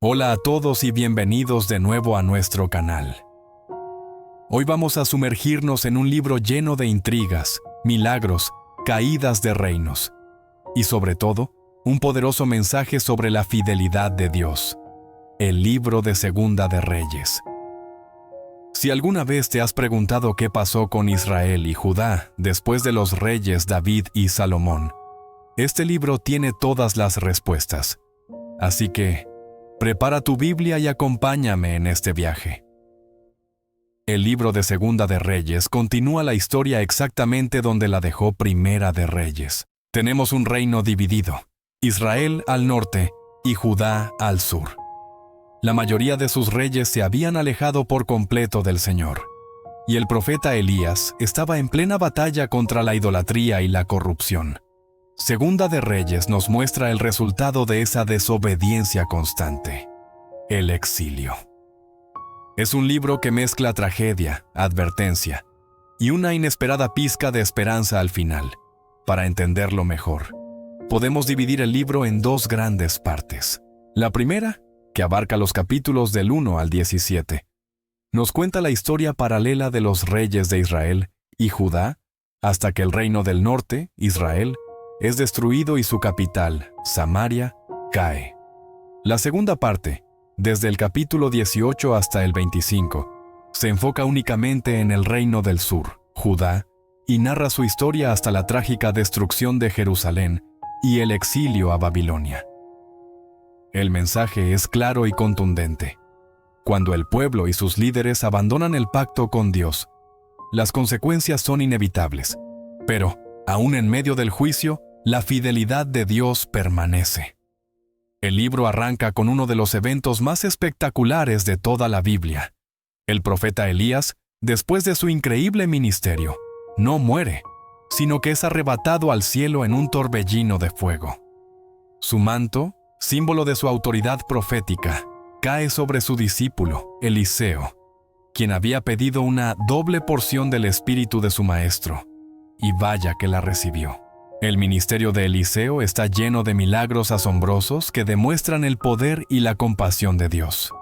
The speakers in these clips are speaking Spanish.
Hola a todos y bienvenidos de nuevo a nuestro canal. Hoy vamos a sumergirnos en un libro lleno de intrigas, milagros, caídas de reinos y sobre todo, un poderoso mensaje sobre la fidelidad de Dios. El libro de Segunda de Reyes. Si alguna vez te has preguntado qué pasó con Israel y Judá después de los reyes David y Salomón, este libro tiene todas las respuestas. Así que, prepara tu Biblia y acompáñame en este viaje. El libro de Segunda de Reyes continúa la historia exactamente donde la dejó Primera de Reyes. Tenemos un reino dividido, Israel al norte y Judá al sur. La mayoría de sus reyes se habían alejado por completo del Señor, y el profeta Elías estaba en plena batalla contra la idolatría y la corrupción. Segunda de Reyes nos muestra el resultado de esa desobediencia constante: el exilio. Es un libro que mezcla tragedia, advertencia y una inesperada pizca de esperanza al final. Para entenderlo mejor, podemos dividir el libro en dos grandes partes. La primera, que abarca los capítulos del 1 al 17, nos cuenta la historia paralela de los reyes de Israel y Judá hasta que el reino del norte, Israel, es destruido y su capital, Samaria, cae. La segunda parte, desde el capítulo 18 hasta el 25, se enfoca únicamente en el reino del sur, Judá, y narra su historia hasta la trágica destrucción de Jerusalén y el exilio a Babilonia. El mensaje es claro y contundente. Cuando el pueblo y sus líderes abandonan el pacto con Dios, las consecuencias son inevitables, pero, aún en medio del juicio, la fidelidad de Dios permanece. El libro arranca con uno de los eventos más espectaculares de toda la Biblia. El profeta Elías, después de su increíble ministerio, no muere, sino que es arrebatado al cielo en un torbellino de fuego. Su manto, símbolo de su autoridad profética, cae sobre su discípulo, Eliseo, quien había pedido una doble porción del espíritu de su maestro, y vaya que la recibió. El ministerio de Eliseo está lleno de milagros asombrosos que demuestran el poder y la compasión de Dios.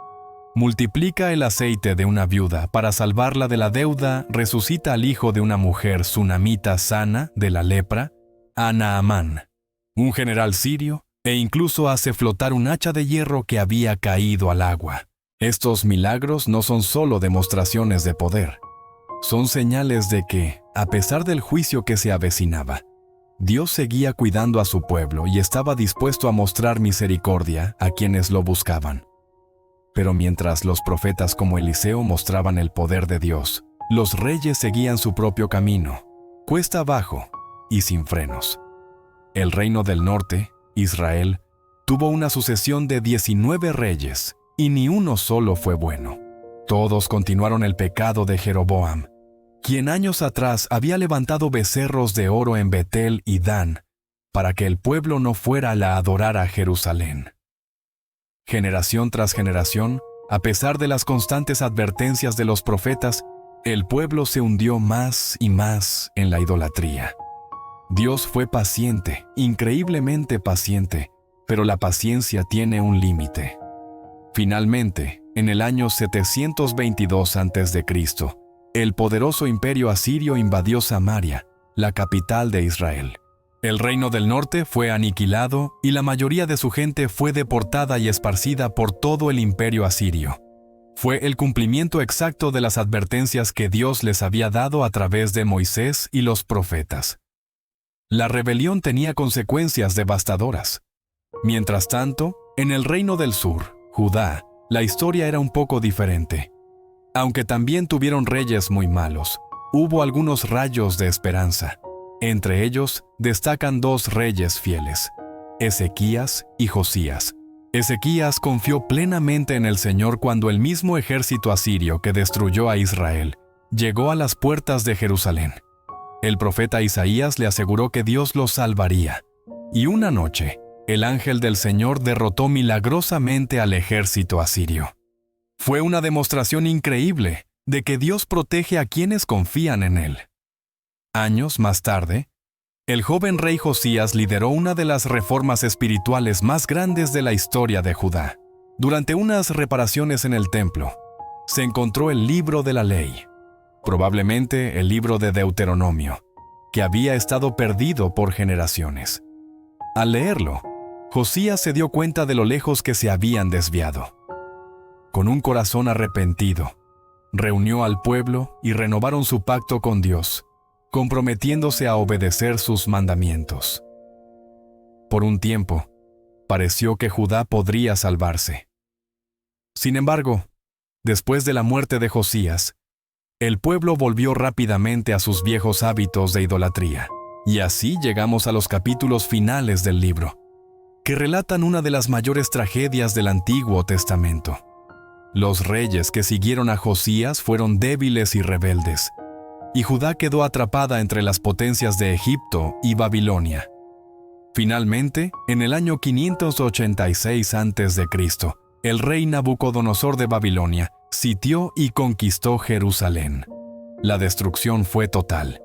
Multiplica el aceite de una viuda para salvarla de la deuda, resucita al hijo de una mujer sunamita sana de la lepra, a Naamán, un general sirio, e incluso hace flotar un hacha de hierro que había caído al agua. Estos milagros no son solo demostraciones de poder, son señales de que, a pesar del juicio que se avecinaba, Dios seguía cuidando a su pueblo y estaba dispuesto a mostrar misericordia a quienes lo buscaban. Pero mientras los profetas como Eliseo mostraban el poder de Dios, los reyes seguían su propio camino, cuesta abajo y sin frenos. El reino del norte, Israel, tuvo una sucesión de 19 reyes, y ni uno solo fue bueno. Todos continuaron el pecado de Jeroboam, quien años atrás había levantado becerros de oro en Betel y Dan, para que el pueblo no fuera a adorar a Jerusalén. Generación tras generación, a pesar de las constantes advertencias de los profetas, el pueblo se hundió más y más en la idolatría. Dios fue paciente, increíblemente paciente, pero la paciencia tiene un límite. Finalmente, en el año 722 a.C., el poderoso imperio asirio invadió Samaria, la capital de Israel. El reino del norte fue aniquilado y la mayoría de su gente fue deportada y esparcida por todo el imperio asirio. Fue el cumplimiento exacto de las advertencias que Dios les había dado a través de Moisés y los profetas. La rebelión tenía consecuencias devastadoras. Mientras tanto, en el reino del sur, Judá, la historia era un poco diferente. Aunque también tuvieron reyes muy malos, hubo algunos rayos de esperanza. Entre ellos, destacan dos reyes fieles, Ezequías y Josías. Ezequías confió plenamente en el Señor cuando el mismo ejército asirio que destruyó a Israel llegó a las puertas de Jerusalén. El profeta Isaías le aseguró que Dios lo salvaría. Y una noche, el ángel del Señor derrotó milagrosamente al ejército asirio. Fue una demostración increíble de que Dios protege a quienes confían en Él. Años más tarde, el joven rey Josías lideró una de las reformas espirituales más grandes de la historia de Judá. Durante unas reparaciones en el templo, se encontró el libro de la ley, probablemente el libro de Deuteronomio, que había estado perdido por generaciones. Al leerlo, Josías se dio cuenta de lo lejos que se habían desviado. Con un corazón arrepentido, reunió al pueblo y renovaron su pacto con Dios, comprometiéndose a obedecer sus mandamientos. Por un tiempo, pareció que Judá podría salvarse. Sin embargo, después de la muerte de Josías, el pueblo volvió rápidamente a sus viejos hábitos de idolatría. Y así llegamos a los capítulos finales del libro, que relatan una de las mayores tragedias del Antiguo Testamento. Los reyes que siguieron a Josías fueron débiles y rebeldes, y Judá quedó atrapada entre las potencias de Egipto y Babilonia. Finalmente, en el año 586 a.C., el rey Nabucodonosor de Babilonia sitió y conquistó Jerusalén. La destrucción fue total.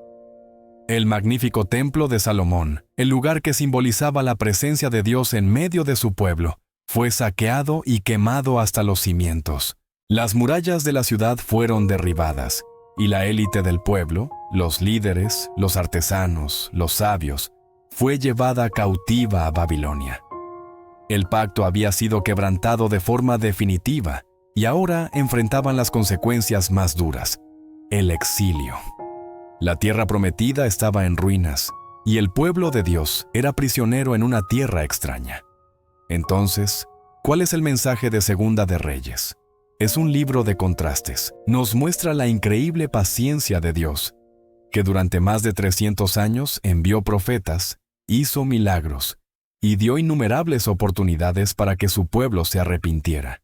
El magnífico templo de Salomón, el lugar que simbolizaba la presencia de Dios en medio de su pueblo, fue saqueado y quemado hasta los cimientos. Las murallas de la ciudad fueron derribadas, y la élite del pueblo, los líderes, los artesanos, los sabios, fue llevada cautiva a Babilonia. El pacto había sido quebrantado de forma definitiva, y ahora enfrentaban las consecuencias más duras: el exilio. La tierra prometida estaba en ruinas, y el pueblo de Dios era prisionero en una tierra extraña. Entonces, ¿cuál es el mensaje de Segunda de Reyes? Es un libro de contrastes. Nos muestra la increíble paciencia de Dios, que durante más de 300 años envió profetas, hizo milagros y dio innumerables oportunidades para que su pueblo se arrepintiera.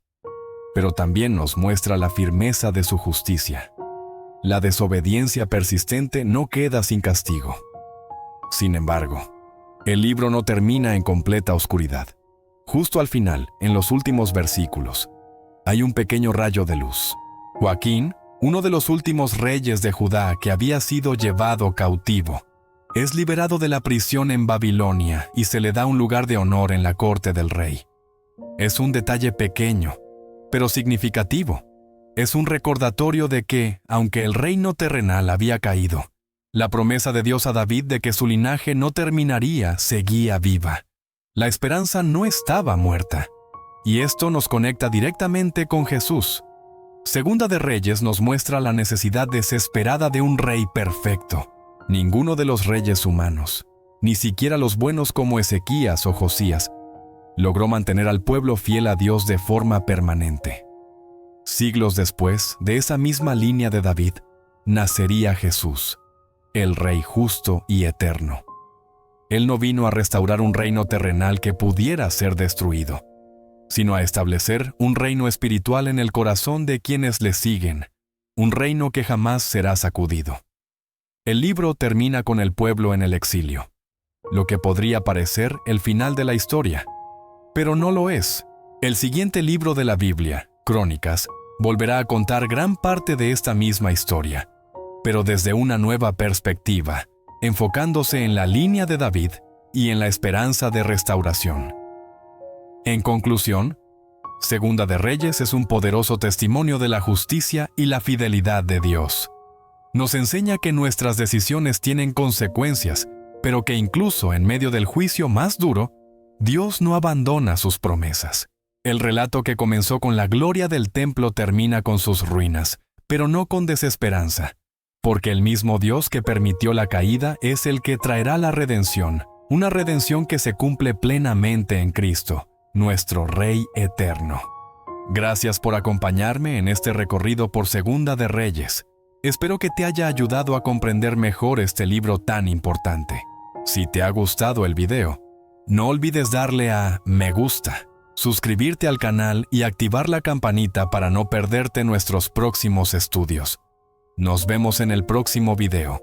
Pero también nos muestra la firmeza de su justicia. La desobediencia persistente no queda sin castigo. Sin embargo, el libro no termina en completa oscuridad. Justo al final, en los últimos versículos, hay un pequeño rayo de luz. Joaquín, uno de los últimos reyes de Judá que había sido llevado cautivo, es liberado de la prisión en Babilonia y se le da un lugar de honor en la corte del rey. Es un detalle pequeño, pero significativo. Es un recordatorio de que, aunque el reino terrenal había caído, la promesa de Dios a David de que su linaje no terminaría seguía viva. La esperanza no estaba muerta. Y esto nos conecta directamente con Jesús. Segunda de Reyes nos muestra la necesidad desesperada de un rey perfecto. Ninguno de los reyes humanos, ni siquiera los buenos como Ezequías o Josías, logró mantener al pueblo fiel a Dios de forma permanente. Siglos después, de esa misma línea de David, nacería Jesús, el Rey justo y eterno. Él no vino a restaurar un reino terrenal que pudiera ser destruido, sino a establecer un reino espiritual en el corazón de quienes le siguen, un reino que jamás será sacudido. El libro termina con el pueblo en el exilio, lo que podría parecer el final de la historia, pero no lo es. El siguiente libro de la Biblia, Crónicas, volverá a contar gran parte de esta misma historia, pero desde una nueva perspectiva, enfocándose en la línea de David y en la esperanza de restauración. En conclusión, Segunda de Reyes es un poderoso testimonio de la justicia y la fidelidad de Dios. Nos enseña que nuestras decisiones tienen consecuencias, pero que incluso en medio del juicio más duro, Dios no abandona sus promesas. El relato que comenzó con la gloria del templo termina con sus ruinas, pero no con desesperanza, porque el mismo Dios que permitió la caída es el que traerá la redención, una redención que se cumple plenamente en Cristo, nuestro Rey eterno. Gracias por acompañarme en este recorrido por Segunda de Reyes. Espero que te haya ayudado a comprender mejor este libro tan importante. Si te ha gustado el video, no olvides darle a me gusta, suscribirte al canal y activar la campanita para no perderte nuestros próximos estudios. Nos vemos en el próximo video.